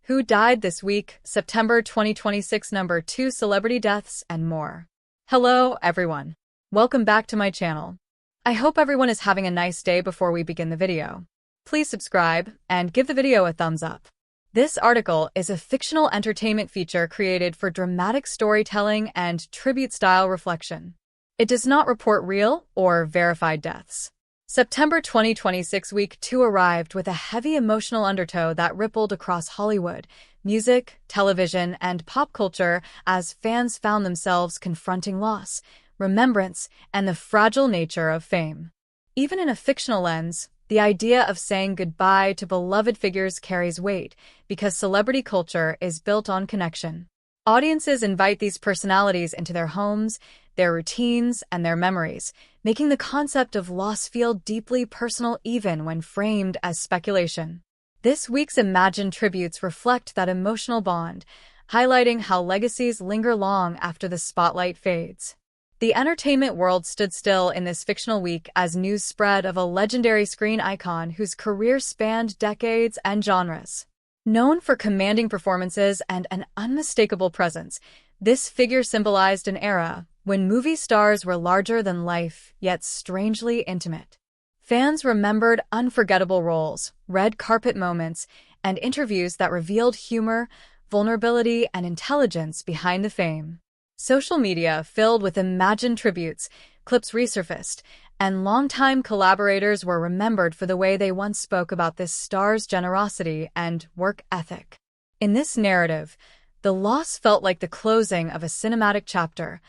Who died this week? September 2026 Number 2 Celebrity deaths and more. Hello, everyone. Welcome back to my channel. I hope everyone is having a nice day before we begin the video. Please subscribe and give the video a thumbs up. This article is a fictional entertainment feature created for dramatic storytelling and tribute-style reflection. It does not report real or verified deaths. September 2026 Week 2 arrived with a heavy emotional undertow that rippled across Hollywood, music, television, and pop culture as fans found themselves confronting loss, remembrance, and the fragile nature of fame. Even in a fictional lens, the idea of saying goodbye to beloved figures carries weight because celebrity culture is built on connection. Audiences invite these personalities into their homes, their routines, and their memories, making the concept of loss feel deeply personal even when framed as speculation. This week's imagined tributes reflect that emotional bond, highlighting how legacies linger long after the spotlight fades. The entertainment world stood still in this fictional week as news spread of a legendary screen icon whose career spanned decades and genres. Known for commanding performances and an unmistakable presence, this figure symbolized an era when movie stars were larger than life, yet strangely intimate. Fans remembered unforgettable roles, red carpet moments, and interviews that revealed humor, vulnerability, and intelligence behind the fame. Social media, filled with imagined tributes, clips resurfaced, and longtime collaborators were remembered for the way they once spoke about this star's generosity and work ethic. In this narrative, the loss felt like the closing of a cinematic chapter,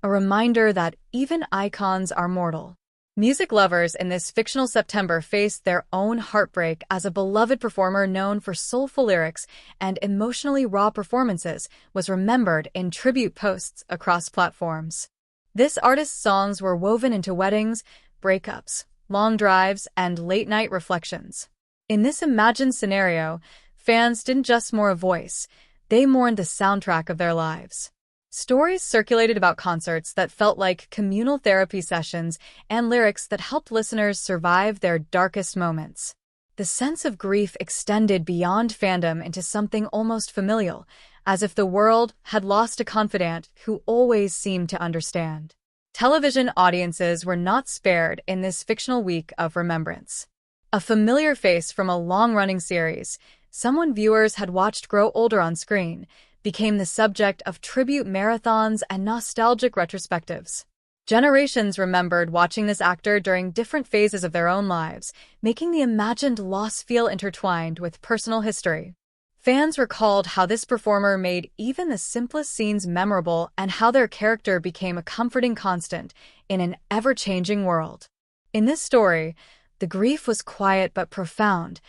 a reminder that even icons are mortal. Music lovers in this fictional September faced their own heartbreak as a beloved performer known for soulful lyrics and emotionally raw performances was remembered in tribute posts across platforms. This artist's songs were woven into weddings, breakups, long drives, and late-night reflections. In this imagined scenario, fans didn't just mourn a voice, they mourned the soundtrack of their lives. Stories circulated about concerts that felt like communal therapy sessions and lyrics that helped listeners survive their darkest moments. The sense of grief extended beyond fandom into something almost familial, as if the world had lost a confidant who always seemed to understand. Television audiences were not spared in this fictional week of remembrance. A familiar face from a long-running series, someone viewers had watched grow older on screen, became the subject of tribute marathons and nostalgic retrospectives. Generations remembered watching this actor during different phases of their own lives, making the imagined loss feel intertwined with personal history. Fans recalled how this performer made even the simplest scenes memorable and how their character became a comforting constant in an ever-changing world. In this story, the grief was quiet but profound,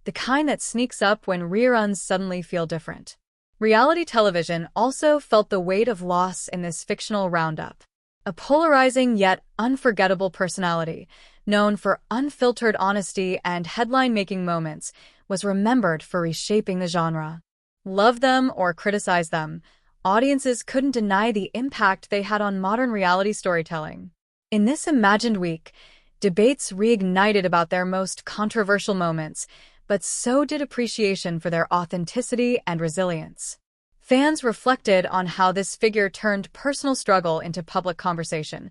the kind that sneaks up when reruns suddenly feel different. Reality television also felt the weight of loss in this fictional roundup. A polarizing yet unforgettable personality, known for unfiltered honesty and headline-making moments, was remembered for reshaping the genre. Love them or criticize them, audiences couldn't deny the impact they had on modern reality storytelling. In this imagined week, debates reignited about their most controversial moments, but so did appreciation for their authenticity and resilience. Fans reflected on how this figure turned personal struggle into public conversation,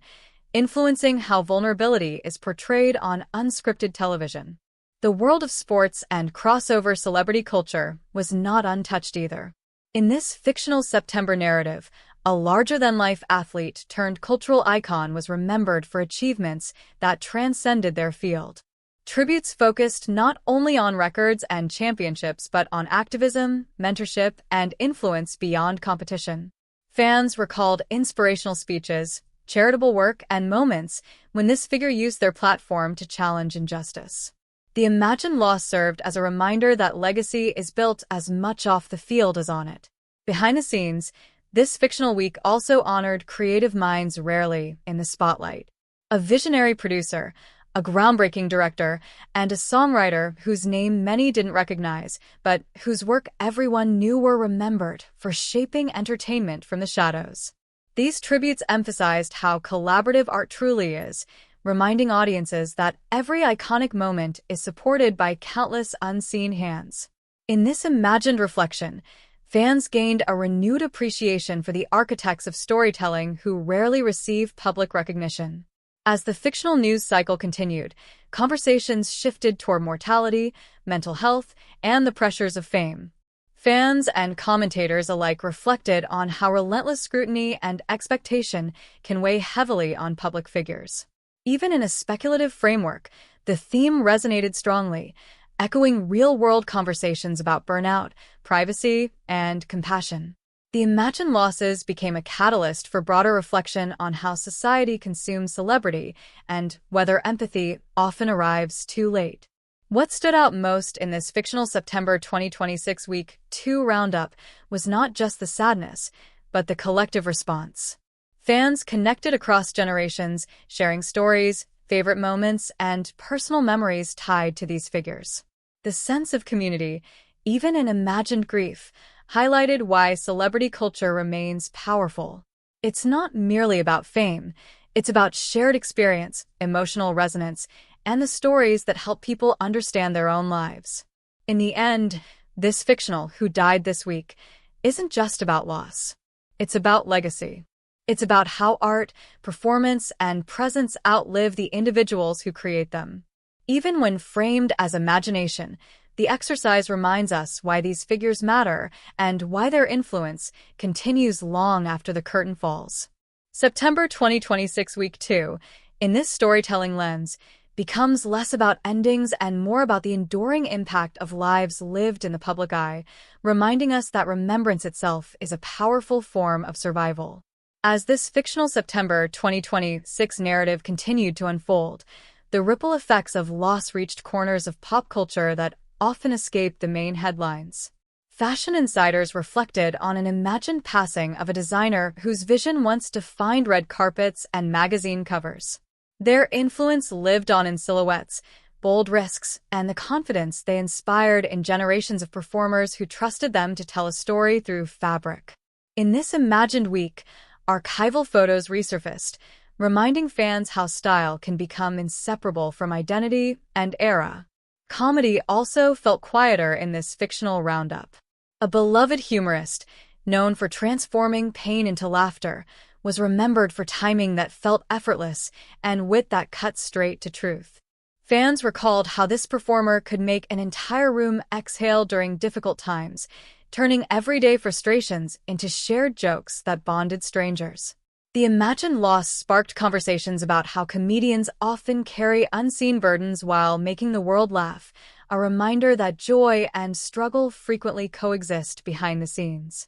influencing how vulnerability is portrayed on unscripted television. The world of sports and crossover celebrity culture was not untouched either. In this fictional September narrative, a larger-than-life athlete turned cultural icon was remembered for achievements that transcended their field. Tributes focused not only on records and championships but on activism, mentorship, and influence beyond competition. Fans recalled inspirational speeches, charitable work, and moments when this figure used their platform to challenge injustice. The imagined loss served as a reminder that legacy is built as much off the field as on it. Behind the scenes, this fictional week also honored creative minds rarely in the spotlight. A visionary producer, a groundbreaking director, and a songwriter whose name many didn't recognize, but whose work everyone knew were remembered for shaping entertainment from the shadows. These tributes emphasized how collaborative art truly is, reminding audiences that every iconic moment is supported by countless unseen hands. In this imagined reflection, fans gained a renewed appreciation for the architects of storytelling who rarely receive public recognition. As the fictional news cycle continued, conversations shifted toward mortality, mental health, and the pressures of fame. Fans and commentators alike reflected on how relentless scrutiny and expectation can weigh heavily on public figures. Even in a speculative framework, the theme resonated strongly, echoing real-world conversations about burnout, privacy, and compassion. The imagined losses became a catalyst for broader reflection on how society consumes celebrity and whether empathy often arrives too late. What stood out most in this fictional September 2026 Week 2 roundup was not just the sadness, but the collective response. Fans connected across generations, sharing stories, favorite moments, and personal memories tied to these figures. The sense of community, even in imagined grief, highlighted why celebrity culture remains powerful. It's not merely about fame, it's about shared experience, emotional resonance, and the stories that help people understand their own lives. In the end, this fictional who died this week isn't just about loss. It's about legacy. It's about how art, performance, and presence outlive the individuals who create them. Even when framed as imagination, the exercise reminds us why these figures matter and why their influence continues long after the curtain falls. September 2026 Week 2, in this storytelling lens, becomes less about endings and more about the enduring impact of lives lived in the public eye, reminding us that remembrance itself is a powerful form of survival. As this fictional September 2026 narrative continued to unfold, the ripple effects of loss reached corners of pop culture that often escape the main headlines. Fashion insiders reflected on an imagined passing of a designer whose vision once defined red carpets and magazine covers. Their influence lived on in silhouettes, bold risks, and the confidence they inspired in generations of performers who trusted them to tell a story through fabric. In this imagined week, archival photos resurfaced, reminding fans how style can become inseparable from identity and era. Comedy also felt quieter in this fictional roundup. A beloved humorist, known for transforming pain into laughter, was remembered for timing that felt effortless and wit that cut straight to truth. Fans recalled how this performer could make an entire room exhale during difficult times, turning everyday frustrations into shared jokes that bonded strangers. The imagined loss sparked conversations about how comedians often carry unseen burdens while making the world laugh, a reminder that joy and struggle frequently coexist behind the scenes.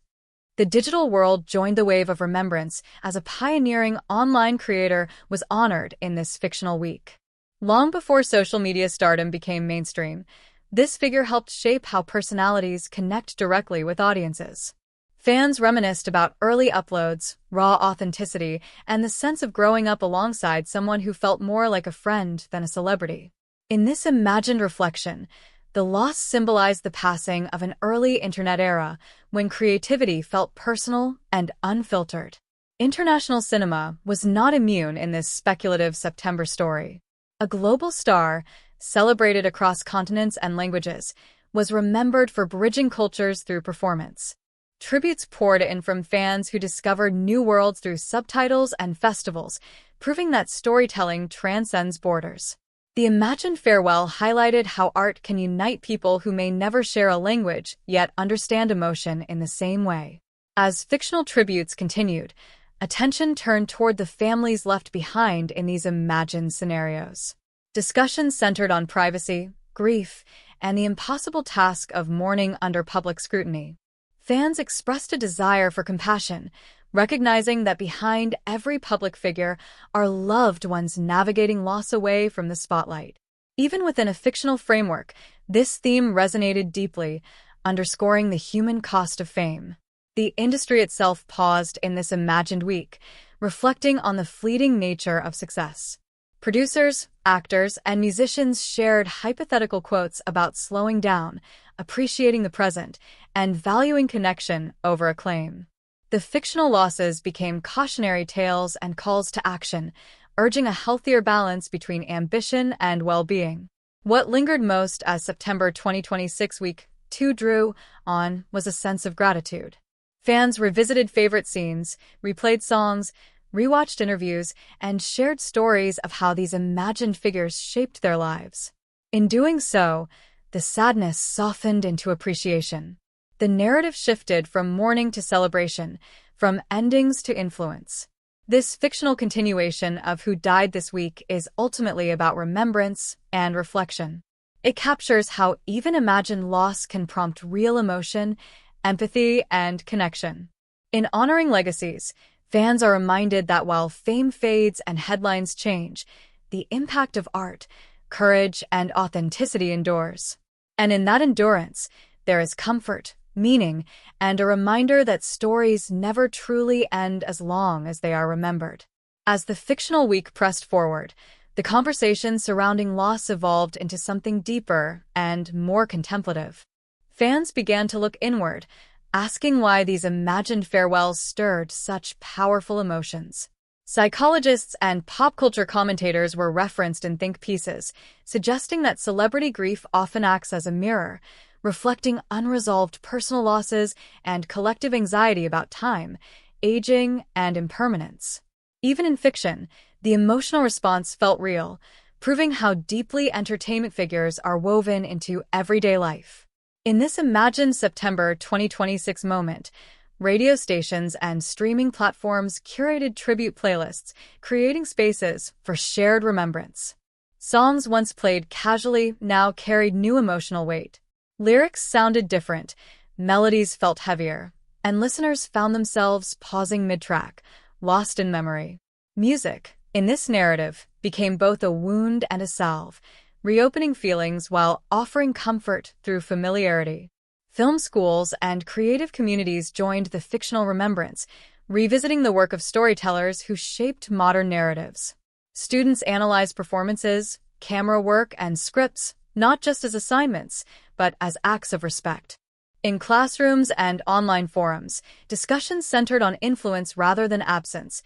The digital world joined the wave of remembrance as a pioneering online creator was honored in this fictional week. Long before social media stardom became mainstream, this figure helped shape how personalities connect directly with audiences. Fans reminisced about early uploads, raw authenticity, and the sense of growing up alongside someone who felt more like a friend than a celebrity. In this imagined reflection, the loss symbolized the passing of an early internet era when creativity felt personal and unfiltered. International cinema was not immune in this speculative September story. A global star, celebrated across continents and languages, was remembered for bridging cultures through performance. Tributes poured in from fans who discovered new worlds through subtitles and festivals, proving that storytelling transcends borders. The imagined farewell highlighted how art can unite people who may never share a language, yet understand emotion in the same way. As fictional tributes continued, attention turned toward the families left behind in these imagined scenarios. Discussions centered on privacy, grief, and the impossible task of mourning under public scrutiny. Fans expressed a desire for compassion, recognizing that behind every public figure are loved ones navigating loss away from the spotlight. Even within a fictional framework, this theme resonated deeply, underscoring the human cost of fame. The industry itself paused in this imagined week, reflecting on the fleeting nature of success. Producers, actors, and musicians shared hypothetical quotes about slowing down, appreciating the present, and valuing connection over acclaim. The fictional losses became cautionary tales and calls to action, urging a healthier balance between ambition and well-being. What lingered most as September 2026 Week 2 drew on was a sense of gratitude. Fans revisited favorite scenes, replayed songs, rewatched interviews, and shared stories of how these imagined figures shaped their lives. In doing so, the sadness softened into appreciation. The narrative shifted from mourning to celebration, from endings to influence. This fictional continuation of Who Died This Week is ultimately about remembrance and reflection. It captures how even imagined loss can prompt real emotion, empathy, and connection. In honoring legacies, fans are reminded that while fame fades and headlines change, the impact of art, courage, and authenticity endures. And in that endurance, there is comfort, meaning, and a reminder that stories never truly end as long as they are remembered. As the fictional week pressed forward, the conversation surrounding loss evolved into something deeper and more contemplative. Fans began to look inward, asking why these imagined farewells stirred such powerful emotions. Psychologists and pop culture commentators were referenced in think pieces, suggesting that celebrity grief often acts as a mirror, reflecting unresolved personal losses and collective anxiety about time, aging, and impermanence. Even in fiction, the emotional response felt real, proving how deeply entertainment figures are woven into everyday life. In this imagined September 2026 moment, radio stations and streaming platforms curated tribute playlists, creating spaces for shared remembrance. Songs once played casually now carried new emotional weight. Lyrics sounded different, melodies felt heavier, and listeners found themselves pausing mid-track, lost in memory. Music, in this narrative, became both a wound and a salve, reopening feelings while offering comfort through familiarity. Film schools and creative communities joined the fictional remembrance, revisiting the work of storytellers who shaped modern narratives. Students analyzed performances, camera work, and scripts, not just as assignments, but as acts of respect. In classrooms and online forums, discussions centered on influence rather than absence,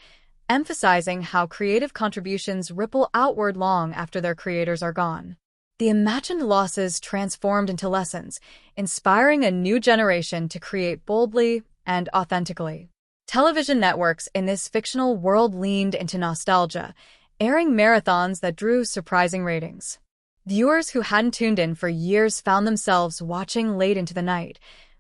emphasizing how creative contributions ripple outward long after their creators are gone. The imagined losses transformed into lessons, inspiring a new generation to create boldly and authentically. Television networks in this fictional world leaned into nostalgia, airing marathons that drew surprising ratings. Viewers who hadn't tuned in for years found themselves watching late into the night,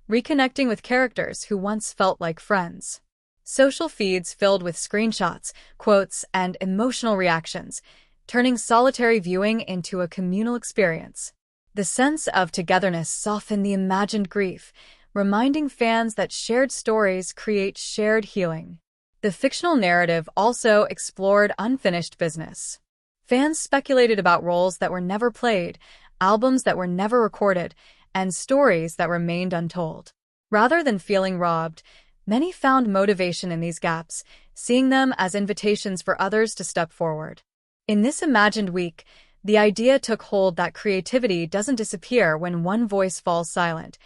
reconnecting with characters who once felt like friends. Social feeds filled with screenshots, quotes, and emotional reactions, turning solitary viewing into a communal experience. The sense of togetherness softened the imagined grief, reminding fans that shared stories create shared healing. The fictional narrative also explored unfinished business. Fans speculated about roles that were never played, albums that were never recorded, and stories that remained untold. Rather than feeling robbed, many found motivation in these gaps, seeing them as invitations for others to step forward. In this imagined week, the idea took hold that creativity doesn't disappear when one voice falls silent.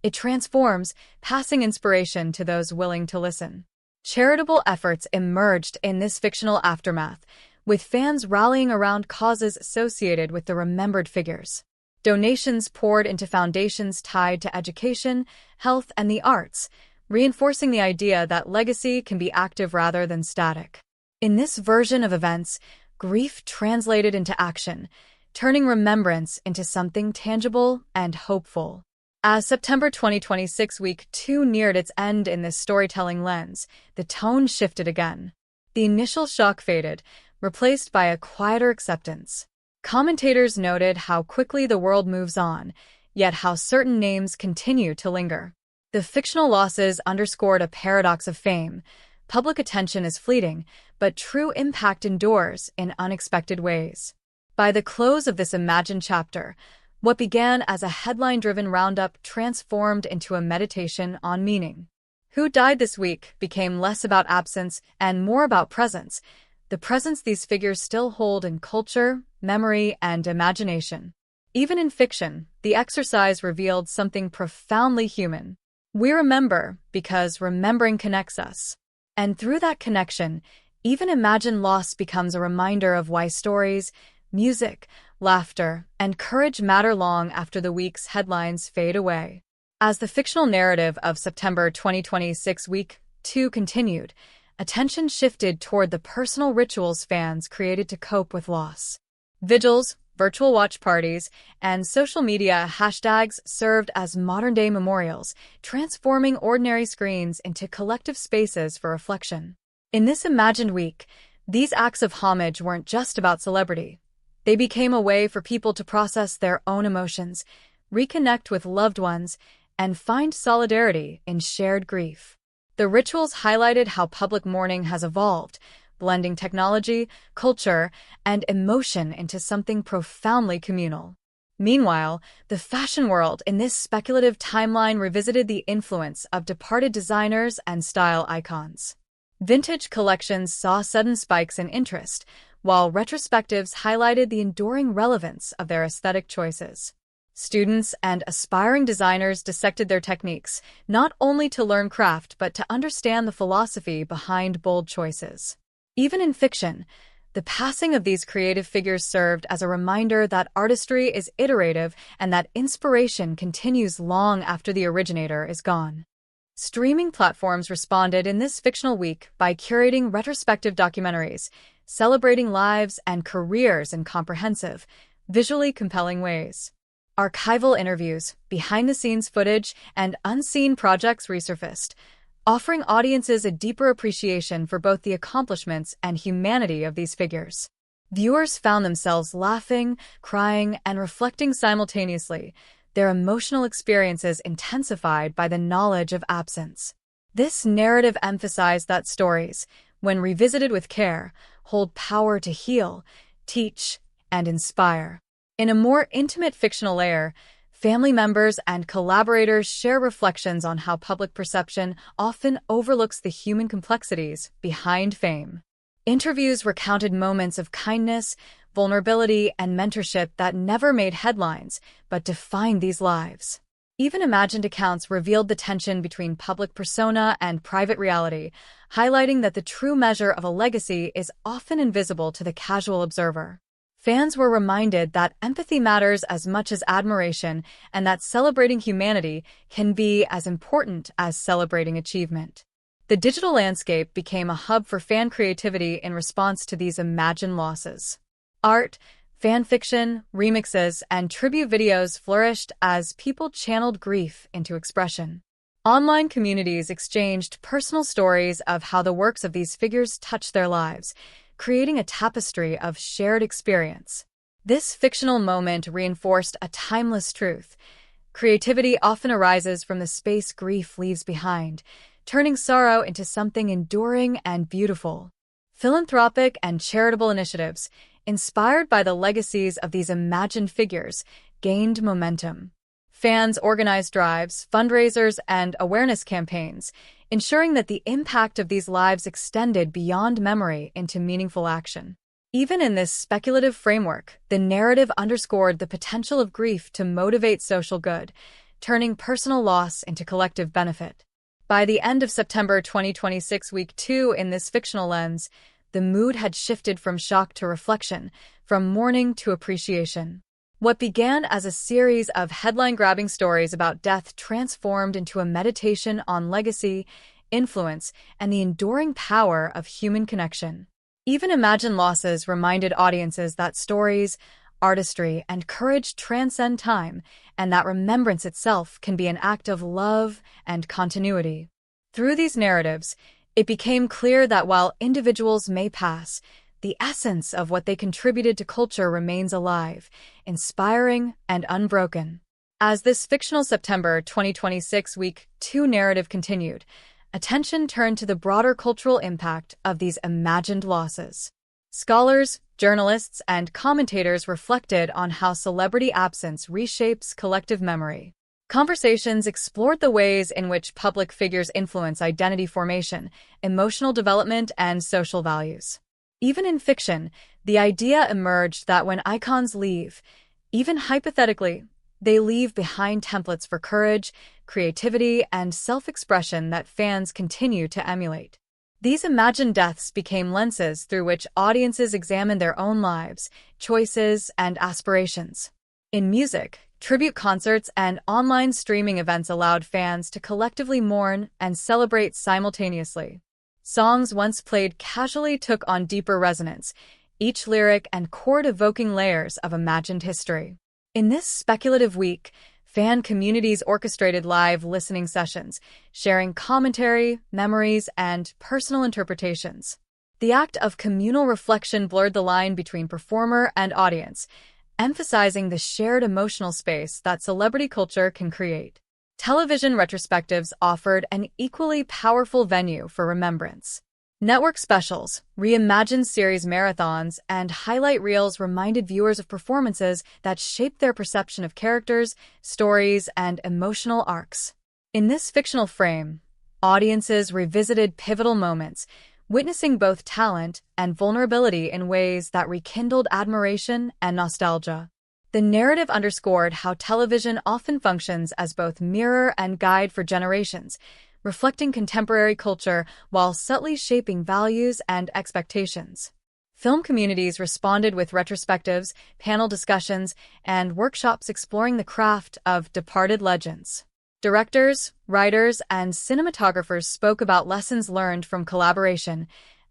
It transforms, passing inspiration to those willing to listen. Charitable efforts emerged in this fictional aftermath, with fans rallying around causes associated with the remembered figures. Donations poured into foundations tied to education, health, and the arts, reinforcing the idea that legacy can be active rather than static. In this version of events, grief translated into action, turning remembrance into something tangible and hopeful. As September 2026 Week 2 neared its end in this storytelling lens, the tone shifted again. The initial shock faded, replaced by a quieter acceptance. Commentators noted how quickly the world moves on, yet how certain names continue to linger. The fictional losses underscored a paradox of fame. Public attention is fleeting, but true impact endures in unexpected ways. By the close of this imagined chapter, what began as a headline-driven roundup transformed into a meditation on meaning. Who Died This Week became less about absence and more about presence, the presence these figures still hold in culture, memory, and imagination. Even in fiction, the exercise revealed something profoundly human. We remember because remembering connects us. And through that connection, even imagined loss becomes a reminder of why stories, music, laughter, and courage matter long after the week's headlines fade away. As the fictional narrative of September 2026 Week 2 continued, attention shifted toward the personal rituals fans created to cope with loss. Vigils, virtual watch parties, and social media hashtags served as modern-day memorials, transforming ordinary screens into collective spaces for reflection. In this imagined week, these acts of homage weren't just about celebrity. They became a way for people to process their own emotions, reconnect with loved ones, and find solidarity in shared grief. The rituals highlighted how public mourning has evolved, blending technology, culture, and emotion into something profoundly communal. Meanwhile, the fashion world in this speculative timeline revisited the influence of departed designers and style icons. Vintage collections saw sudden spikes in interest, while retrospectives highlighted the enduring relevance of their aesthetic choices. Students and aspiring designers dissected their techniques, not only to learn craft but to understand the philosophy behind bold choices. Even in fiction, the passing of these creative figures served as a reminder that artistry is iterative and that inspiration continues long after the originator is gone. Streaming platforms responded in this fictional week by curating retrospective documentaries, celebrating lives and careers in comprehensive, visually compelling ways. Archival interviews, behind-the-scenes footage, and unseen projects resurfaced, offering audiences a deeper appreciation for both the accomplishments and humanity of these figures. Viewers found themselves laughing, crying, and reflecting simultaneously, their emotional experiences intensified by the knowledge of absence. This narrative emphasized that stories, when revisited with care, hold power to heal, teach, and inspire. In a more intimate fictional layer, family members and collaborators share reflections on how public perception often overlooks the human complexities behind fame. Interviews recounted moments of kindness, vulnerability, and mentorship that never made headlines, but defined these lives. Even imagined accounts revealed the tension between public persona and private reality, highlighting that the true measure of a legacy is often invisible to the casual observer. Fans were reminded that empathy matters as much as admiration and that celebrating humanity can be as important as celebrating achievement. The digital landscape became a hub for fan creativity in response to these imagined losses. Art, fan fiction, remixes, and tribute videos flourished as people channeled grief into expression. Online communities exchanged personal stories of how the works of these figures touched their lives, creating a tapestry of shared experience. This fictional moment reinforced a timeless truth. Creativity often arises from the space grief leaves behind, turning sorrow into something enduring and beautiful. Philanthropic and charitable initiatives, inspired by the legacies of these imagined figures, gained momentum. Fans organized drives, fundraisers, and awareness campaigns, ensuring that the impact of these lives extended beyond memory into meaningful action. Even in this speculative framework, the narrative underscored the potential of grief to motivate social good, turning personal loss into collective benefit. By the end of September 2026 Week 2 in this fictional lens, the mood had shifted from shock to reflection, from mourning to appreciation. What began as a series of headline-grabbing stories about death transformed into a meditation on legacy, influence, and the enduring power of human connection. Even imagined losses reminded audiences that stories, artistry, and courage transcend time, and that remembrance itself can be an act of love and continuity. Through these narratives, it became clear that while individuals may pass, the essence of what they contributed to culture remains alive, inspiring, and unbroken. As this fictional September 2026 Week 2 narrative continued, attention turned to the broader cultural impact of these imagined losses. Scholars, journalists, and commentators reflected on how celebrity absence reshapes collective memory. Conversations explored the ways in which public figures influence identity formation, emotional development, and social values. Even in fiction, the idea emerged that when icons leave, even hypothetically, they leave behind templates for courage, creativity, and self-expression that fans continue to emulate. These imagined deaths became lenses through which audiences examined their own lives, choices, and aspirations. In music, Tribute concerts and online streaming events allowed fans to collectively mourn and celebrate simultaneously. Songs once played casually took on deeper resonance, each lyric and chord evoking layers of imagined history. In this speculative week, fan communities orchestrated live listening sessions, sharing commentary, memories, and personal interpretations. The act of communal reflection blurred the line between performer and audience, emphasizing the shared emotional space that celebrity culture can create. Television retrospectives offered an equally powerful venue for remembrance. Network specials, reimagined series marathons, and highlight reels reminded viewers of performances that shaped their perception of characters, stories, and emotional arcs. In this fictional frame, audiences revisited pivotal moments, witnessing both talent and vulnerability in ways that rekindled admiration and nostalgia. The narrative underscored how television often functions as both mirror and guide for generations, reflecting contemporary culture while subtly shaping values and expectations. Film communities responded with retrospectives, panel discussions, and workshops exploring the craft of departed legends. Directors, writers, and cinematographers spoke about lessons learned from collaboration,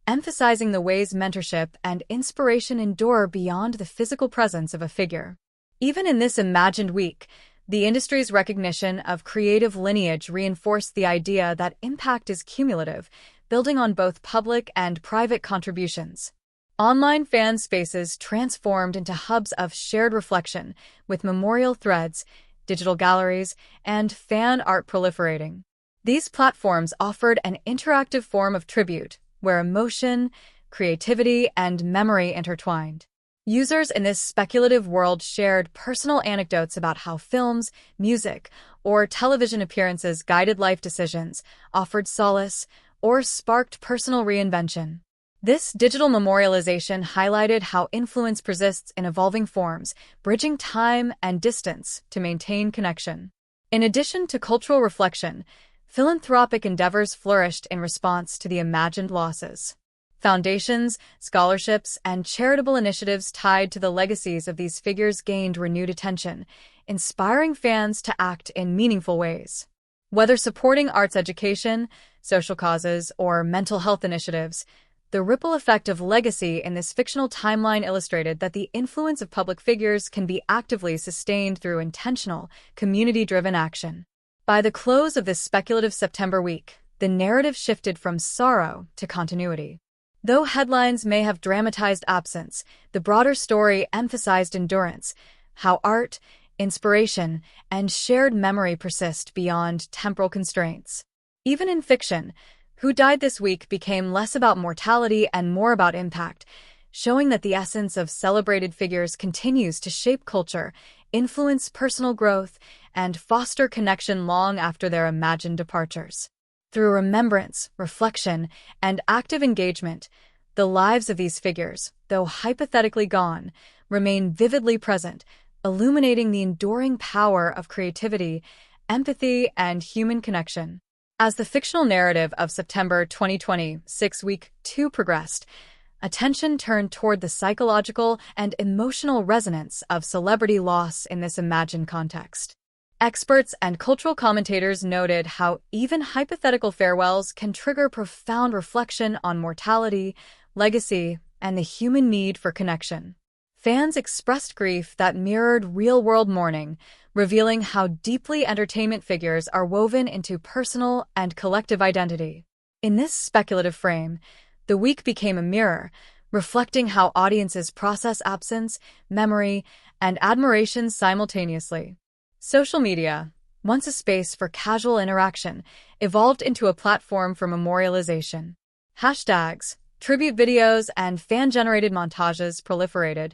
emphasizing the ways mentorship and inspiration endure beyond the physical presence of a figure. Even in this imagined week, the industry's recognition of creative lineage reinforced the idea that impact is cumulative, building on both public and private contributions. Online fan spaces transformed into hubs of shared reflection, with memorial threads, digital galleries, and fan art proliferating. These platforms offered an interactive form of tribute, where emotion, creativity, and memory intertwined. Users in this speculative world shared personal anecdotes about how films, music, or television appearances guided life decisions, offered solace, or sparked personal reinvention. This digital memorialization highlighted how influence persists in evolving forms, bridging time and distance to maintain connection. In addition to cultural reflection, philanthropic endeavors flourished in response to the imagined losses. Foundations, scholarships, and charitable initiatives tied to the legacies of these figures gained renewed attention, inspiring fans to act in meaningful ways. Whether supporting arts education, social causes, or mental health initiatives, the ripple effect of legacy in this fictional timeline illustrated that the influence of public figures can be actively sustained through intentional, community-driven action. By the close of this speculative September week, the narrative shifted from sorrow to continuity. Though headlines may have dramatized absence, the broader story emphasized endurance, how art, inspiration, and shared memory persist beyond temporal constraints. Even in fiction, Who Died This Week became less about mortality and more about impact, showing that the essence of celebrated figures continues to shape culture, influence personal growth, and foster connection long after their imagined departures. Through remembrance, reflection, and active engagement, the lives of these figures, though hypothetically gone, remain vividly present, illuminating the enduring power of creativity, empathy, and human connection. As the fictional narrative of September 2026 Week 2 progressed, attention turned toward the psychological and emotional resonance of celebrity loss in this imagined context. Experts and cultural commentators noted how even hypothetical farewells can trigger profound reflection on mortality, legacy, and the human need for connection. Fans expressed grief that mirrored real-world mourning, revealing how deeply entertainment figures are woven into personal and collective identity. In this speculative frame, the week became a mirror, reflecting how audiences process absence, memory, and admiration simultaneously. Social media, once a space for casual interaction, evolved into a platform for memorialization. Hashtags, tribute videos, and fan-generated montages proliferated,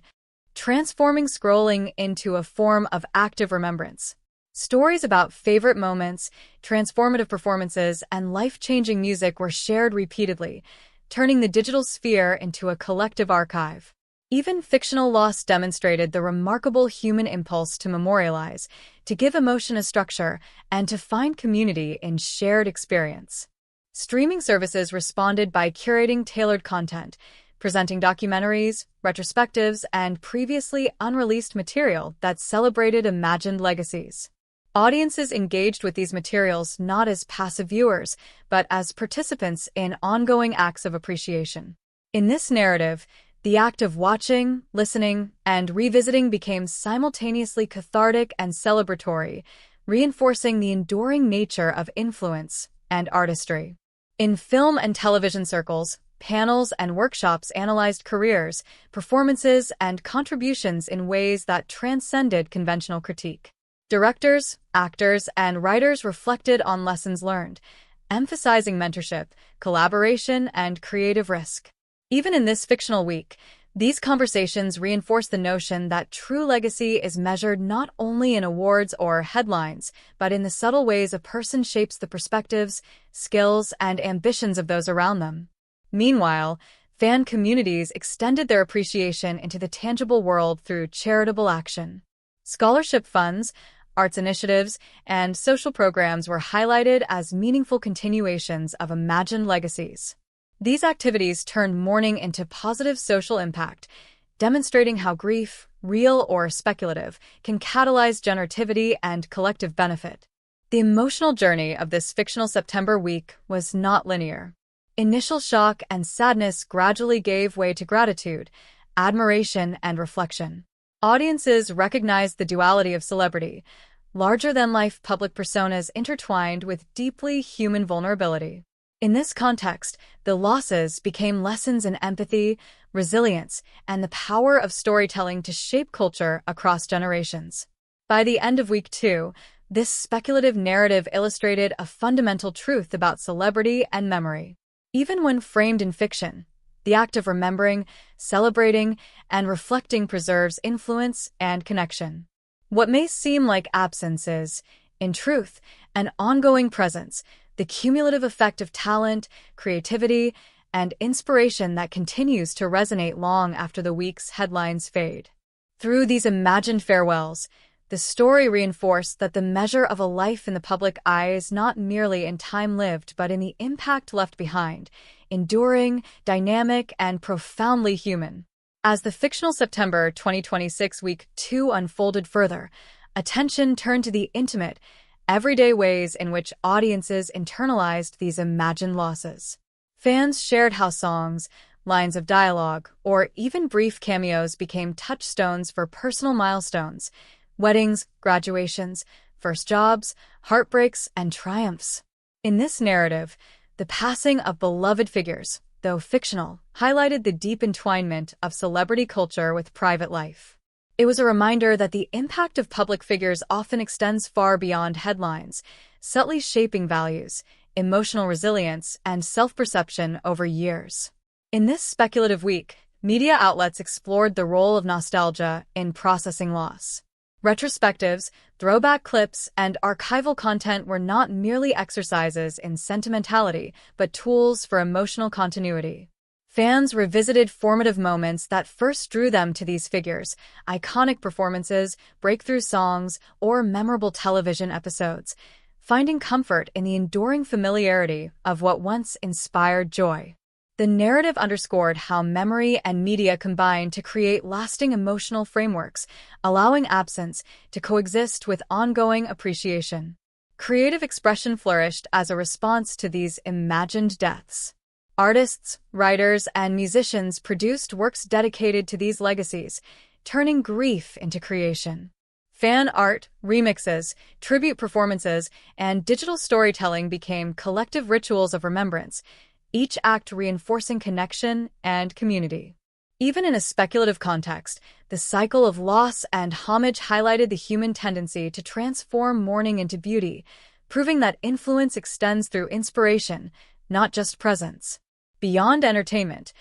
transforming scrolling into a form of active remembrance. Stories about favorite moments, transformative performances, and life-changing music were shared repeatedly, turning the digital sphere into a collective archive. Even fictional loss demonstrated the remarkable human impulse to memorialize, to give emotion a structure, and to find community in shared experience. Streaming services responded by curating tailored content, presenting documentaries, retrospectives, and previously unreleased material that celebrated imagined legacies. Audiences engaged with these materials not as passive viewers, but as participants in ongoing acts of appreciation. In this narrative, the act of watching, listening, and revisiting became simultaneously cathartic and celebratory, reinforcing the enduring nature of influence and artistry. In film and television circles, panels and workshops analyzed careers, performances, and contributions in ways that transcended conventional critique. Directors, actors, and writers reflected on lessons learned, emphasizing mentorship, collaboration, and creative risk. Even in this fictional week, these conversations reinforce the notion that true legacy is measured not only in awards or headlines, but in the subtle ways a person shapes the perspectives, skills, and ambitions of those around them. Meanwhile, fan communities extended their appreciation into the tangible world through charitable action. Scholarship funds, arts initiatives, and social programs were highlighted as meaningful continuations of imagined legacies. These activities turned mourning into positive social impact, demonstrating how grief, real or speculative, can catalyze generativity and collective benefit. The emotional journey of this fictional September week was not linear. Initial shock and sadness gradually gave way to gratitude, admiration, and reflection. Audiences recognized the duality of celebrity, larger-than-life public personas intertwined with deeply human vulnerability. In this context, the losses became lessons in empathy, resilience, and the power of storytelling to shape culture across generations. By the end of week 2, this speculative narrative illustrated a fundamental truth about celebrity and memory. Even when framed in fiction, the act of remembering, celebrating, and reflecting preserves influence and connection. What may seem like absence is, in truth, an ongoing presence, the cumulative effect of talent, creativity, and inspiration that continues to resonate long after the week's headlines fade. Through these imagined farewells, the story reinforced that the measure of a life in the public eye is not merely in time lived but in the impact left behind, enduring, dynamic, and profoundly human. As the fictional September 2026 week 2 unfolded further, attention turned to the intimate, everyday ways in which audiences internalized these imagined losses. Fans shared how songs, lines of dialogue, or even brief cameos became touchstones for personal milestones, weddings, graduations, first jobs, heartbreaks, and triumphs. In this narrative, the passing of beloved figures, though fictional, highlighted the deep entwinement of celebrity culture with private life. It was a reminder that the impact of public figures often extends far beyond headlines, subtly shaping values, emotional resilience, and self-perception over years. In this speculative week, media outlets explored the role of nostalgia in processing loss. Retrospectives, throwback clips, and archival content were not merely exercises in sentimentality, but tools for emotional continuity. Fans revisited formative moments that first drew them to these figures, iconic performances, breakthrough songs, or memorable television episodes, finding comfort in the enduring familiarity of what once inspired joy. The narrative underscored how memory and media combine to create lasting emotional frameworks, allowing absence to coexist with ongoing appreciation. Creative expression flourished as a response to these imagined deaths. Artists, writers, and musicians produced works dedicated to these legacies, turning grief into creation. Fan art, remixes, tribute performances, and digital storytelling became collective rituals of remembrance, each act reinforcing connection and community. Even in a speculative context, the cycle of loss and homage highlighted the human tendency to transform mourning into beauty, proving that influence extends through inspiration, not just presence. Beyond entertainment,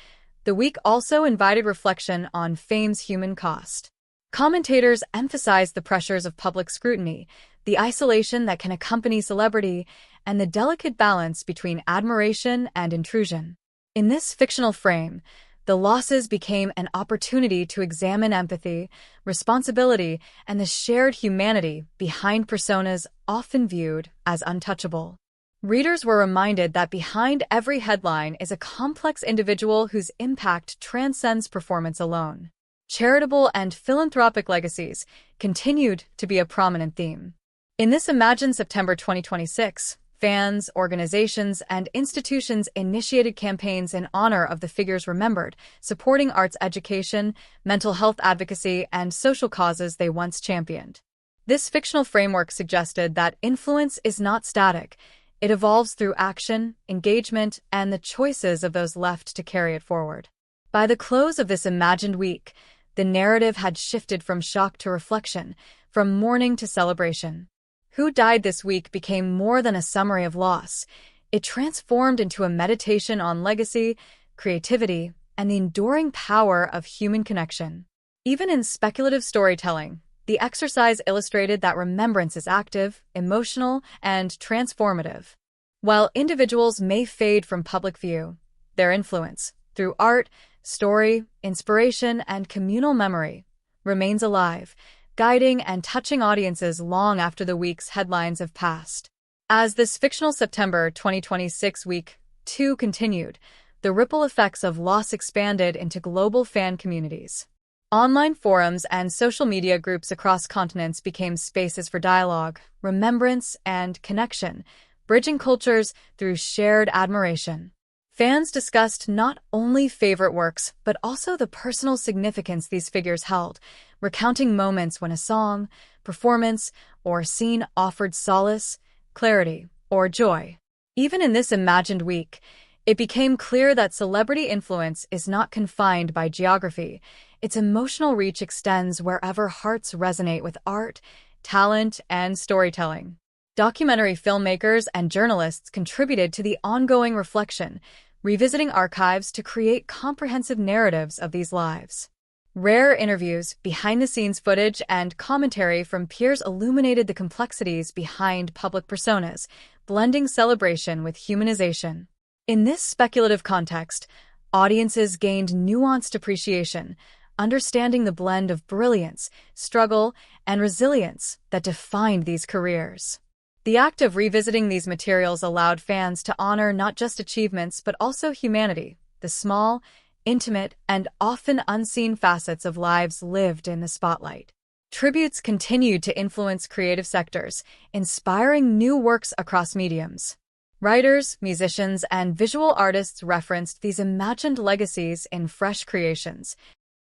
the week also invited reflection on fame's human cost. Commentators emphasized the pressures of public scrutiny, the isolation that can accompany celebrity, and the delicate balance between admiration and intrusion. In this fictional frame, the losses became an opportunity to examine empathy, responsibility, and the shared humanity behind personas often viewed as untouchable. Readers were reminded that behind every headline is a complex individual whose impact transcends performance alone. Charitable and philanthropic legacies continued to be a prominent theme. In this imagined September 2026, fans, organizations, and institutions initiated campaigns in honor of the figures remembered, supporting arts education, mental health advocacy, and social causes they once championed. This fictional framework suggested that influence is not static. It evolves through action, engagement, and the choices of those left to carry it forward. By the close of this imagined week, the narrative had shifted from shock to reflection, from mourning to celebration. Who Died This Week became more than a summary of loss. It transformed into a meditation on legacy, creativity, and the enduring power of human connection. Even in speculative storytelling, the exercise illustrated that remembrance is active, emotional, and transformative. While individuals may fade from public view, their influence, through art, story, inspiration, and communal memory, remains alive, guiding and touching audiences long after the week's headlines have passed. As this fictional September 2026 week 2 continued, the ripple effects of loss expanded into global fan communities. Online forums and social media groups across continents became spaces for dialogue, remembrance, and connection, bridging cultures through shared admiration. Fans discussed not only favorite works, but also the personal significance these figures held, recounting moments when a song, performance, or scene offered solace, clarity, or joy. Even in this imagined week, it became clear that celebrity influence is not confined by geography. Its emotional reach extends wherever hearts resonate with art, talent, and storytelling. Documentary filmmakers and journalists contributed to the ongoing reflection, revisiting archives to create comprehensive narratives of these lives. Rare interviews, behind-the-scenes footage, and commentary from peers illuminated the complexities behind public personas, blending celebration with humanization. In this speculative context, audiences gained nuanced appreciation, understanding the blend of brilliance, struggle, and resilience that defined these careers. The act of revisiting these materials allowed fans to honor not just achievements but also humanity, the small, intimate, and often unseen facets of lives lived in the spotlight. Tributes continued to influence creative sectors, inspiring new works across mediums. Writers, musicians, and visual artists referenced these imagined legacies in fresh creations,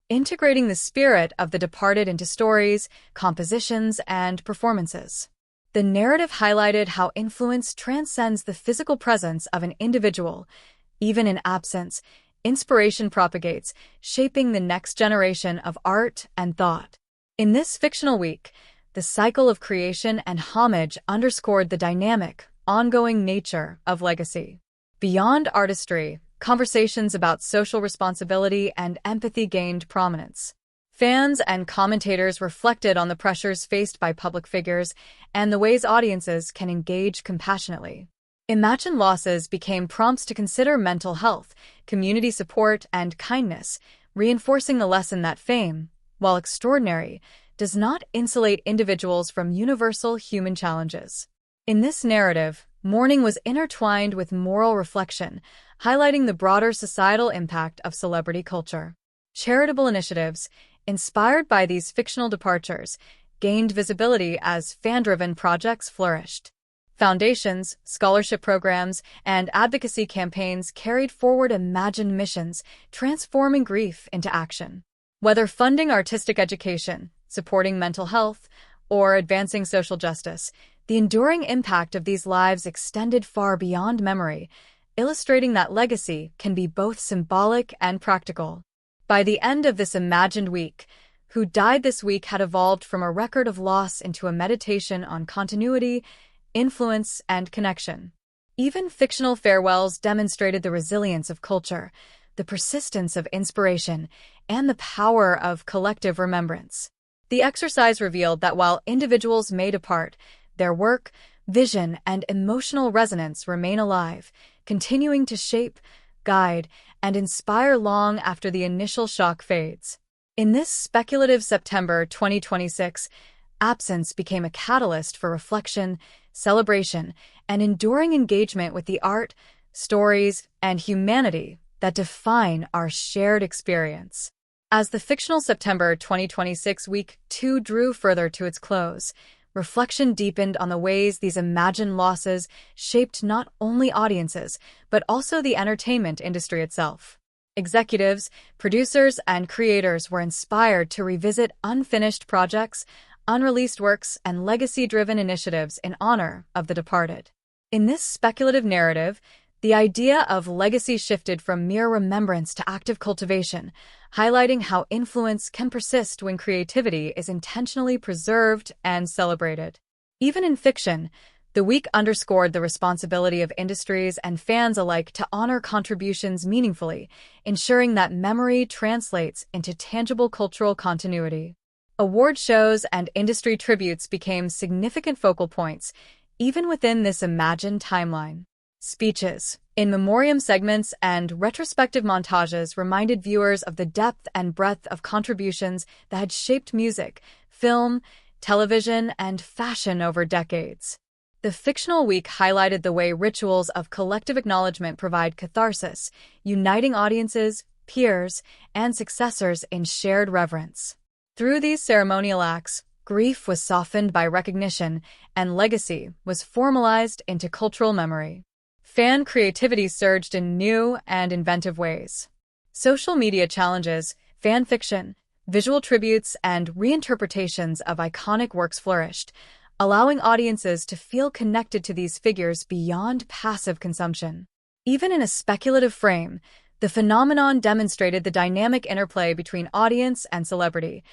integrating the spirit of the departed into stories, compositions, and performances. The narrative highlighted how influence transcends the physical presence of an individual. Even in absence, inspiration propagates, shaping the next generation of art and thought. In this fictional week, the cycle of creation and homage underscored the dynamic, ongoing nature of legacy. Beyond artistry, conversations about social responsibility and empathy gained prominence. Fans and commentators reflected on the pressures faced by public figures and the ways audiences can engage compassionately. Imagined losses became prompts to consider mental health, community support, and kindness, reinforcing the lesson that fame, while extraordinary, does not insulate individuals from universal human challenges. In this narrative, mourning was intertwined with moral reflection, highlighting the broader societal impact of celebrity culture. Charitable initiatives, inspired by these fictional departures, gained visibility as fan-driven projects flourished. Foundations, scholarship programs, and advocacy campaigns carried forward imagined missions, transforming grief into action. Whether funding artistic education, supporting mental health, or advancing social justice, the enduring impact of these lives extended far beyond memory, illustrating that legacy can be both symbolic and practical. By the end of this imagined week, Who Died This Week had evolved from a record of loss into a meditation on continuity, influence, and connection. Even fictional farewells demonstrated the resilience of culture, the persistence of inspiration, and the power of collective remembrance. The exercise revealed that while individuals may depart, their work, vision, and emotional resonance remain alive, continuing to shape, guide, and inspire long after the initial shock fades. In this speculative September 2026, absence became a catalyst for reflection, celebration, and enduring engagement with the art, stories, and humanity that define our shared experience. As the fictional September 2026 Week 2 drew further to its close, reflection deepened on the ways these imagined losses shaped not only audiences, but also the entertainment industry itself. Executives, producers, and creators were inspired to revisit unfinished projects, unreleased works, and legacy-driven initiatives in honor of the departed. In this speculative narrative, the idea of legacy shifted from mere remembrance to active cultivation, highlighting how influence can persist when creativity is intentionally preserved and celebrated. Even in fiction, the week underscored the responsibility of industries and fans alike to honor contributions meaningfully, ensuring that memory translates into tangible cultural continuity. Award shows and industry tributes became significant focal points, even within this imagined timeline. Speeches, in memoriam segments, and retrospective montages reminded viewers of the depth and breadth of contributions that had shaped music, film, television, and fashion over decades. The fictional week highlighted the way rituals of collective acknowledgement provide catharsis, uniting audiences, peers, and successors in shared reverence. Through these ceremonial acts, grief was softened by recognition, and legacy was formalized into cultural memory. Fan creativity surged in new and inventive ways. Social media challenges, fan fiction, visual tributes, and reinterpretations of iconic works flourished, allowing audiences to feel connected to these figures beyond passive consumption. Even in a speculative frame, the phenomenon demonstrated the dynamic interplay between audience and celebrity.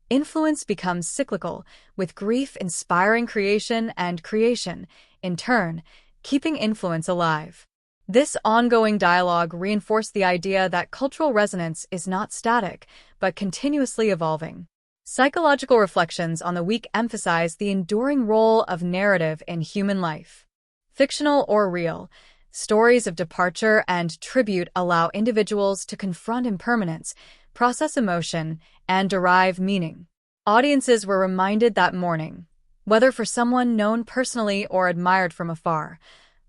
Influence becomes cyclical, with grief inspiring creation and creation, in turn, keeping influence alive. This ongoing dialogue reinforced the idea that cultural resonance is not static, but continuously evolving. Psychological reflections on the week emphasize the enduring role of narrative in human life. Fictional or real, stories of departure and tribute allow individuals to confront impermanence, process emotion, and derive meaning. Audiences were reminded that mourning, whether for someone known personally or admired from afar,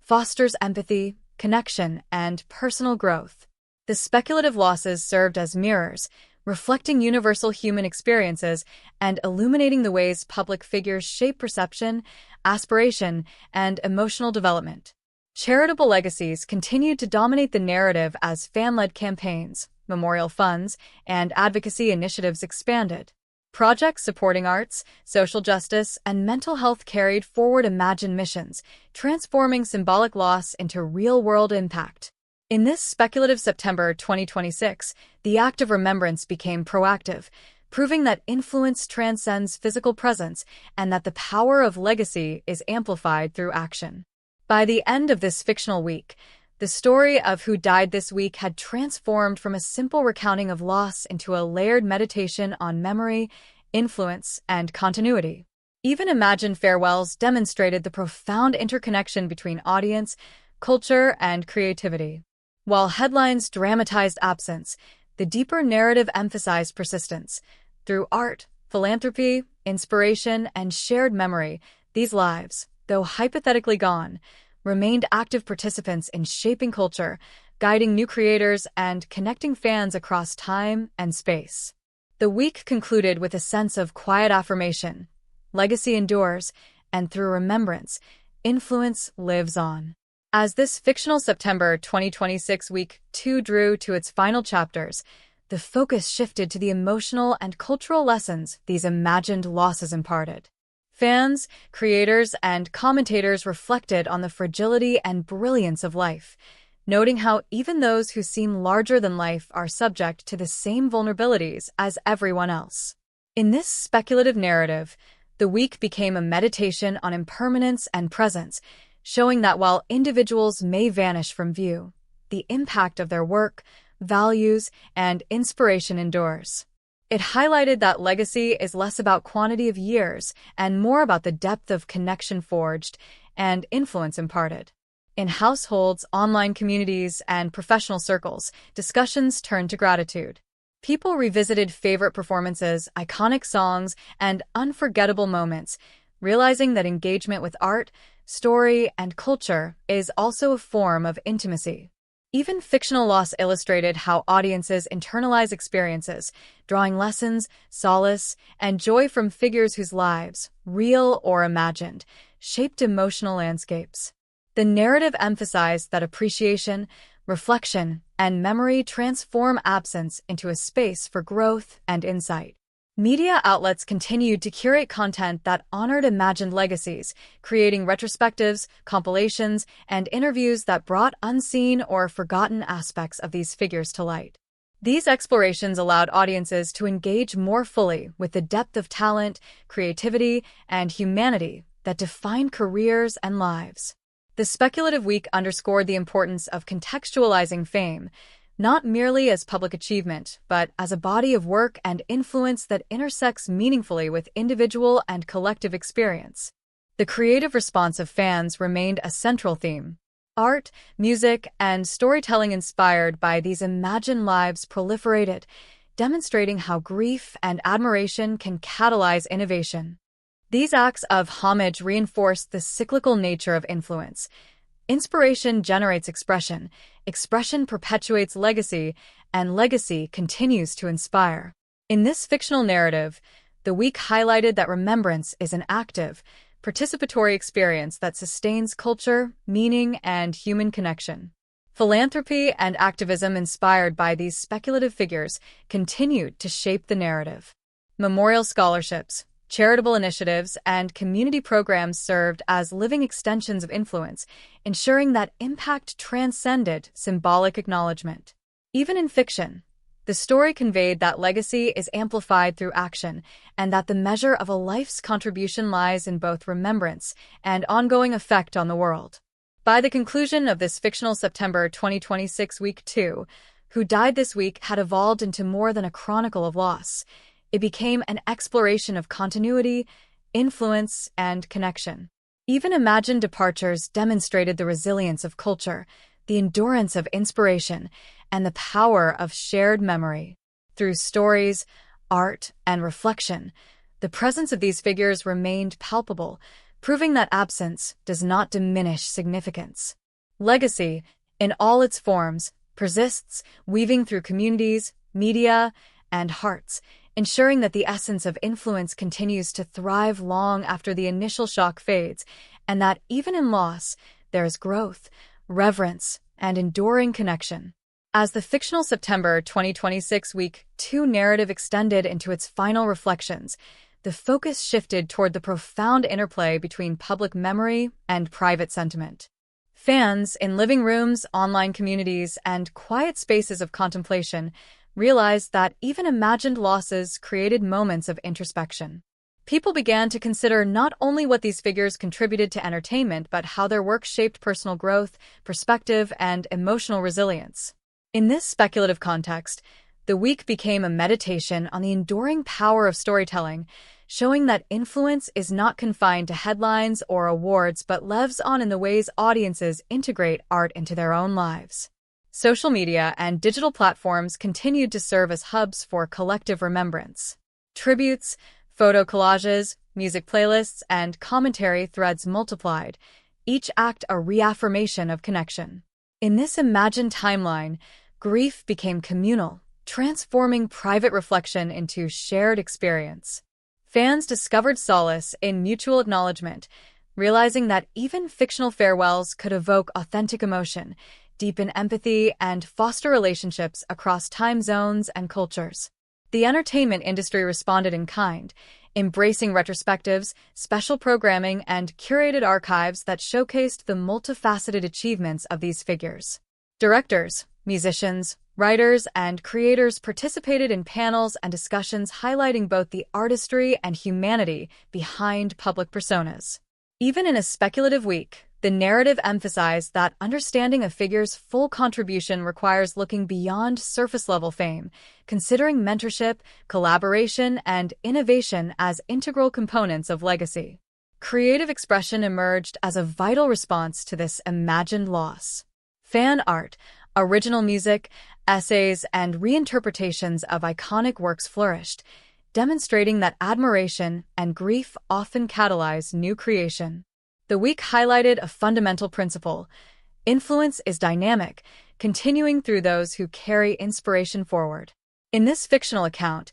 fosters empathy, connection, and personal growth. The speculative losses served as mirrors, reflecting universal human experiences and illuminating the ways public figures shape perception, aspiration, and emotional development. Charitable legacies continued to dominate the narrative as fan-led campaigns, memorial funds, and advocacy initiatives expanded. Projects supporting arts, social justice, and mental health carried forward imagined missions, transforming symbolic loss into real-world impact. In this speculative September 2026, the act of remembrance became proactive, proving that influence transcends physical presence and that the power of legacy is amplified through action. By the end of this fictional week, the story of who died this week had transformed from a simple recounting of loss into a layered meditation on memory, influence, and continuity. Even imagined farewells demonstrated the profound interconnection between audience, culture, and creativity. While headlines dramatized absence, the deeper narrative emphasized persistence. Through art, philanthropy, inspiration, and shared memory, these lives, though hypothetically gone, remained active participants in shaping culture, guiding new creators, and connecting fans across time and space. The week concluded with a sense of quiet affirmation. Legacy endures, and through remembrance, influence lives on. As this fictional September 2026 Week 2 drew to its final chapters, the focus shifted to the emotional and cultural lessons these imagined losses imparted. Fans, creators, and commentators reflected on the fragility and brilliance of life, noting how even those who seem larger than life are subject to the same vulnerabilities as everyone else. In this speculative narrative, the week became a meditation on impermanence and presence, showing that while individuals may vanish from view, the impact of their work, values, and inspiration endures. It highlighted that legacy is less about quantity of years and more about the depth of connection forged and influence imparted. In households, online communities, and professional circles, discussions turned to gratitude. People revisited favorite performances, iconic songs, and unforgettable moments, realizing that engagement with art, story, and culture is also a form of intimacy. Even fictional loss illustrated how audiences internalize experiences, drawing lessons, solace, and joy from figures whose lives, real or imagined, shaped emotional landscapes. The narrative emphasized that appreciation, reflection, and memory transform absence into a space for growth and insight. Media outlets continued to curate content that honored imagined legacies, creating retrospectives, compilations, and interviews that brought unseen or forgotten aspects of these figures to light. These explorations allowed audiences to engage more fully with the depth of talent, creativity, and humanity that defined careers and lives. The speculative week underscored the importance of contextualizing fame, not merely as public achievement, but as a body of work and influence that intersects meaningfully with individual and collective experience. The creative response of fans remained a central theme. Art, music, and storytelling inspired by these imagined lives proliferated, demonstrating how grief and admiration can catalyze innovation. These acts of homage reinforced the cyclical nature of influence. Inspiration generates expression, expression perpetuates legacy, and legacy continues to inspire. In this fictional narrative, the week highlighted that remembrance is an active, participatory experience that sustains culture, meaning, and human connection. Philanthropy and activism inspired by these speculative figures continued to shape the narrative. Memorial scholarships, charitable initiatives, and community programs served as living extensions of influence, ensuring that impact transcended symbolic acknowledgement. Even in fiction, the story conveyed that legacy is amplified through action and that the measure of a life's contribution lies in both remembrance and ongoing effect on the world. By the conclusion of this fictional September 2026 Week 2, Who Died This Week had evolved into more than a chronicle of loss. It became an exploration of continuity, influence, and connection. Even imagined departures demonstrated the resilience of culture, the endurance of inspiration, and the power of shared memory. Through stories, art, and reflection, the presence of these figures remained palpable, proving that absence does not diminish significance. Legacy, in all its forms, persists, weaving through communities, media, and hearts, ensuring that the essence of influence continues to thrive long after the initial shock fades, and that even in loss, there is growth, reverence, and enduring connection. As the fictional September 2026 Week 2 narrative extended into its final reflections, the focus shifted toward the profound interplay between public memory and private sentiment. Fans in living rooms, online communities, and quiet spaces of contemplation realized that even imagined losses created moments of introspection. People began to consider not only what these figures contributed to entertainment, but how their work shaped personal growth, perspective, and emotional resilience. In this speculative context, the week became a meditation on the enduring power of storytelling, showing that influence is not confined to headlines or awards but lives on in the ways audiences integrate art into their own lives. Social media and digital platforms continued to serve as hubs for collective remembrance. Tributes, photo collages, music playlists, and commentary threads multiplied, each act a reaffirmation of connection. In this imagined timeline, grief became communal, transforming private reflection into shared experience. Fans discovered solace in mutual acknowledgement, realizing that even fictional farewells could evoke authentic emotion, deepen empathy, and foster relationships across time zones and cultures. The entertainment industry responded in kind, embracing retrospectives, special programming, and curated archives that showcased the multifaceted achievements of these figures. Directors, musicians, writers, and creators participated in panels and discussions highlighting both the artistry and humanity behind public personas. Even in a speculative week, the narrative emphasized that understanding a figure's full contribution requires looking beyond surface-level fame, considering mentorship, collaboration, and innovation as integral components of legacy. Creative expression emerged as a vital response to this imagined loss. Fan art, original music, essays, and reinterpretations of iconic works flourished, demonstrating that admiration and grief often catalyze new creation. The week highlighted a fundamental principle: influence is dynamic, continuing through those who carry inspiration forward. In this fictional account,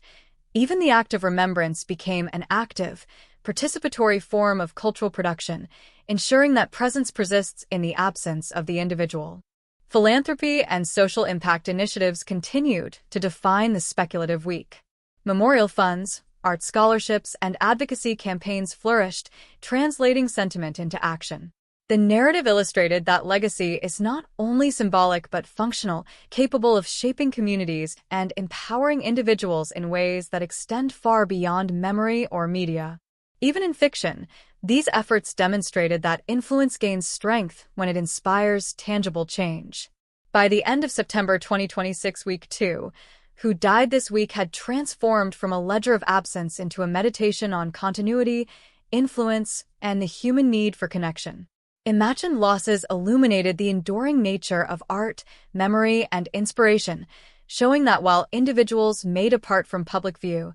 even the act of remembrance became an active, participatory form of cultural production, ensuring that presence persists in the absence of the individual. Philanthropy and social impact initiatives continued to define the speculative week. Memorial funds, art scholarships, and advocacy campaigns flourished, translating sentiment into action. The narrative illustrated that legacy is not only symbolic but functional, capable of shaping communities and empowering individuals in ways that extend far beyond memory or media. Even in fiction, these efforts demonstrated that influence gains strength when it inspires tangible change. By the end of September 2026, Week 2, Who Died This Week had transformed from a ledger of absence into a meditation on continuity, influence, and the human need for connection. Imagined losses illuminated the enduring nature of art, memory, and inspiration, showing that while individuals may depart from public view,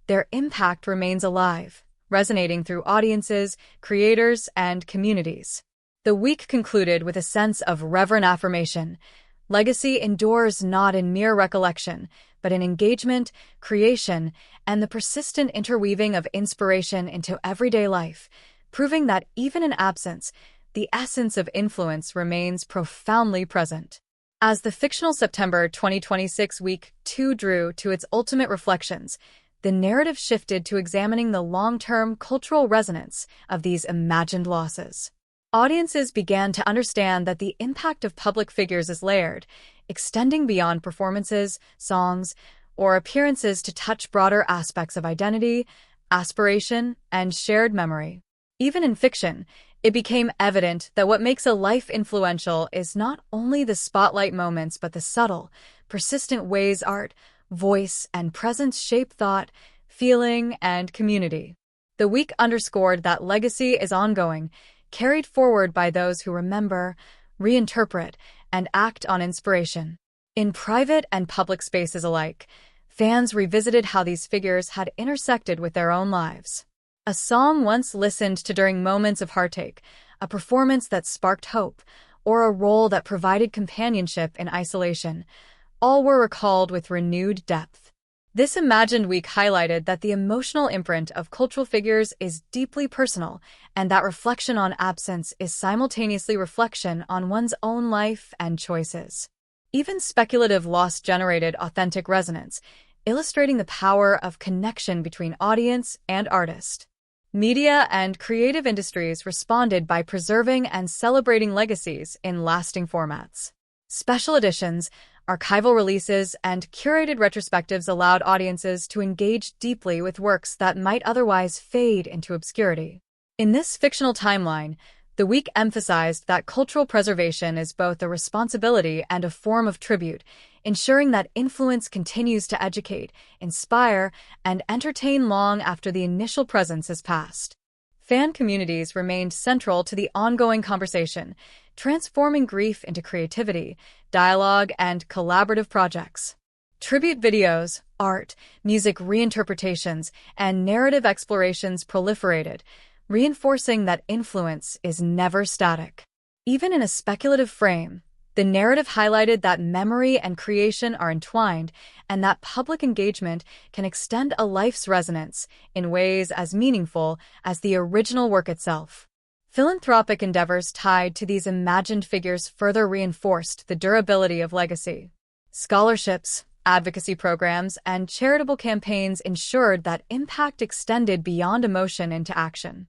their impact remains alive, resonating through audiences, creators, and communities. The week concluded with a sense of reverent affirmation. Legacy endures not in mere recollection, but in engagement, creation, and the persistent interweaving of inspiration into everyday life, proving that even in absence, the essence of influence remains profoundly present. As the fictional September 2026 Week 2 drew to its ultimate reflections, the narrative shifted to examining the long-term cultural resonance of these imagined losses. Audiences began to understand that the impact of public figures is layered, extending beyond performances, songs, or appearances to touch broader aspects of identity, aspiration, and shared memory. Even in fiction, it became evident that what makes a life influential is not only the spotlight moments but the subtle, persistent ways art, voice, and presence shape thought, feeling, and community. The week underscored that legacy is ongoing, carried forward by those who remember, reinterpret, and act on inspiration. In private and public spaces alike, fans revisited how these figures had intersected with their own lives. A song once listened to during moments of heartache, a performance that sparked hope, or a role that provided companionship in isolation, all were recalled with renewed depth. This imagined week highlighted that the emotional imprint of cultural figures is deeply personal, and that reflection on absence is simultaneously reflection on one's own life and choices. Even speculative loss generated authentic resonance, illustrating the power of connection between audience and artist. Media and creative industries responded by preserving and celebrating legacies in lasting formats. Special editions, archival releases, and curated retrospectives allowed audiences to engage deeply with works that might otherwise fade into obscurity. In this fictional timeline, the week emphasized that cultural preservation is both a responsibility and a form of tribute, ensuring that influence continues to educate, inspire, and entertain long after the initial presence has passed. Fan communities remained central to the ongoing conversation, transforming grief into creativity, dialogue, and collaborative projects. Tribute videos, art, music reinterpretations, and narrative explorations proliferated, reinforcing that influence is never static. Even in a speculative frame, the narrative highlighted that memory and creation are entwined and that public engagement can extend a life's resonance in ways as meaningful as the original work itself. Philanthropic endeavors tied to these imagined figures further reinforced the durability of legacy. Scholarships, advocacy programs, and charitable campaigns ensured that impact extended beyond emotion into action.